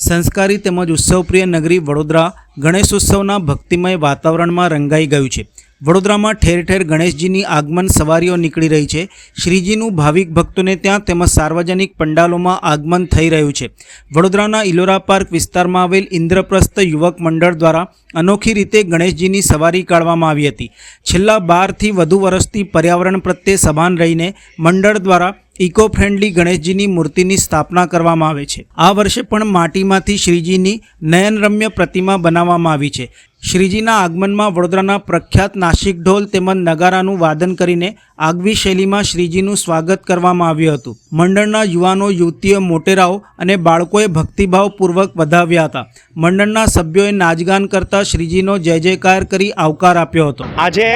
સંસ્કારી તેમજ ઉત્સવપ્રિય નગરી વડોદરા ગણેશોત્સવના ભક્તિમય વાતાવરણમાં રંગાઈ ગયું છે। વડોદરામાં ઠેર ઠેર ગણેશજીની આગમન સવારીઓ નીકળી રહી છે। શ્રીજીનું ભાવિક ભક્તોને ત્યાં તેમજ સાર્વજનિક પંડાલોમાં આગમન થઈ રહ્યું છે। વડોદરાના ઇલોરા પાર્ક વિસ્તારમાં આવેલ ઇન્દ્રપ્રસ્થ યુવક મંડળ દ્વારા અનોખી રીતે ગણેશજીની સવારી કાઢવામાં આવી હતી। છેલ્લા 12થી વધુ વર્ષથી પર્યાવરણ પ્રત્યે સભાન રહીને મંડળ દ્વારા ઇકો ફ્રેન્ડલી ગણેશજીની મૂર્તિની સ્થાપના કરવામાં આવે છે। આ વર્ષે પણ માટીમાંથી શ્રીજીની નયનરમ્ય પ્રતિમા બનાવવામાં આવી છે। શ્રીજીના આગમનમાં વડોદરાના પ્રખ્યાત નાસિક ઢોલ તેમજ નગારાનું વાદન કરીને આગવી શૈલીમાં શ્રીજીનું સ્વાગત કરવામાં આવ્યું હતું। મંડળના યુવાનો, યુવતીઓ, મોટેરાઓ અને બાળકોએ ભક્તિભાવપૂર્વક વધાવ્યા હતા। મંડળના સભ્યોએ નાચગાન કરતા શ્રીજીનો જય જયકાર કરી આવકાર આપ્યો હતો। આજે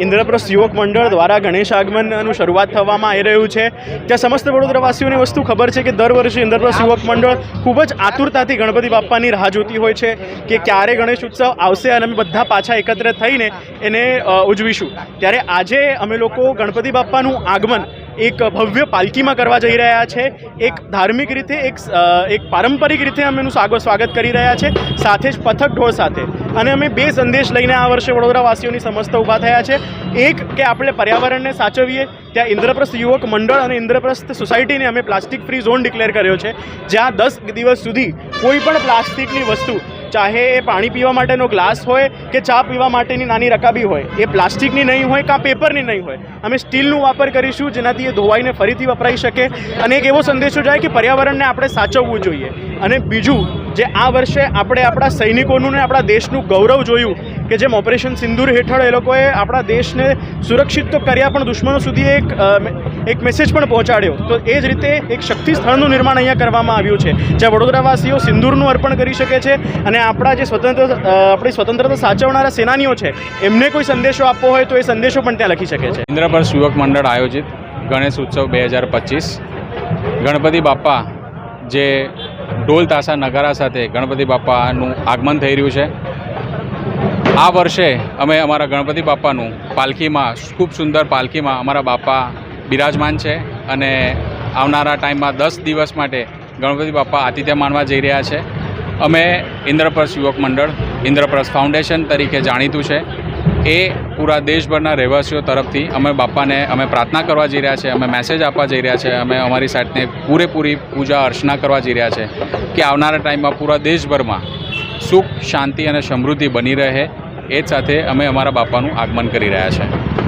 ઇન્દ્રપ્રસ્થ યુવક મંડળ દ્વારા ગણેશ આગમનનું શરૂઆત થવામાં આવી રહ્યું છે। ત્યાં સમસ્ત વડોદરાવાસીઓને વસ્તુ ખબર છે કે દર વર્ષે ઇન્દ્રપ્રસ્થ યુવક મંડળ ખૂબ જ આતુરતાથી ગણપતિ બાપ્પાની રાહ જોતી હોય છે કે ક્યારે ગણેશ ઉત્સવ આવશે અને અમે બધા પાછા એકત્ર થઈને એને ઉજવીશું। ત્યારે આજે અમે લોકો ગણપતિ બાપ્પાનું આગમન એક ભવ્ય પાલખીમાં કરવા જઈ રહ્યા છે। એક ધાર્મિક રીતે એક પારંપરિક રીતે અમે એનું સ્વાગત કરી રહ્યા છે, સાથે જ પથક ઢોળ સાથે। અને અમે બે સંદેશ લઈને આ વર્ષે વડોદરાવાસીઓની સમસ્ત ઊભા થયા છે। એક કે આપણે પર્યાવરણને સાચવીએ, ત્યાં ઇન્દ્રપ્રસ્થ યુવક મંડળ અને ઇન્દ્રપ્રસ્થ સોસાયટીને અમે પ્લાસ્ટિક ફ્રી ઝોન ડિક્લેર કર્યો છે, જ્યાં 10 દિવસ સુધી કોઈ પણ પ્લાસ્ટિકની વસ્તુ, ચાહે એ પાણી પીવા માટેનો ગ્લાસ હોય કે ચા પીવા માટેની નાની રકાબી હોય, એ પ્લાસ્ટિકની નહીં હોય કાં પેપરની નહીં હોય, અમે સ્ટીલનું વાપર કરીશું, જેનાથી એ ધોવાઈને ફરીથી વપરાઈ શકે અને એક એવો સંદેશો જાય કે પર્યાવરણને આપણે સાચવવું જોઈએ। અને બીજું, જે આ વર્ષે આપણે આપણા સૈનિકોનું ને આપણા દેશનું ગૌરવ જોયું કે જેમ ઓપરેશન સિંદૂર હેઠળ એ લોકોએ આપણા દેશને સુરક્ષિત તો કર્યા પણ દુશ્મનો સુધી એક મેસેજ પણ પહોંચાડ્યો, તો એ જ રીતે એક શક્તિ સ્થળનું નિર્માણ અહીંયા કરવામાં આવ્યું છે, જ્યાં વડોદરાવાસીઓ સિંદૂરનું અર્પણ કરી શકે છે અને આપણા જે આપણી સ્વતંત્રતા સાચવનારા સેનાનીઓ છે એમને કોઈ સંદેશો આપવો હોય તો એ સંદેશો પણ ત્યાં લખી શકે છે। ઇન્દ્રપ્રસ્થ યુવક મંડળ આયોજિત ગણેશ ઉત્સવ 2025 ગણપતિ બાપ્પા જે ઢોલ તાશા નગારા સાથે ગણપતિ બાપ્પાનું આગમન થઈ રહ્યું છે। આ વર્ષે અમે અમારા ગણપતિ બાપ્પાનું પાલખીમાં, ખૂબ સુંદર પાલખીમાં અમારા બાપ્પા બિરાજમાન છે અને આવનારા ટાઈમમાં 10 દિવસ માટે ગણપતિ બાપ્પા આતિથ્ય માણવા જઈ રહ્યા છે। અમે ઇન્દ્રપ્રસ્થ યુવક મંડળ, ઇન્દ્રપ્રસ્થ ફાઉન્ડેશન તરીકે જાણીતું છે, એ પૂરા દેશભરના રહેવાસીઓ તરફથી અમે બાપ્પાને અમે પ્રાર્થના કરવા જઈ રહ્યા છે, અમે મેસેજ આપવા જઈ રહ્યા છે, અમે અમારી સાઈડને પૂરેપૂરી પૂજા અર્ચના કરવા જઈ રહ્યા છે કે આવનારા ટાઈમમાં પૂરા દેશભરમાં સુખ, શાંતિ અને સમૃદ્ધિ બની રહે। એ જ સાથે અમે અમારા બાપ્પાનું આગમન કરી રહ્યા છે।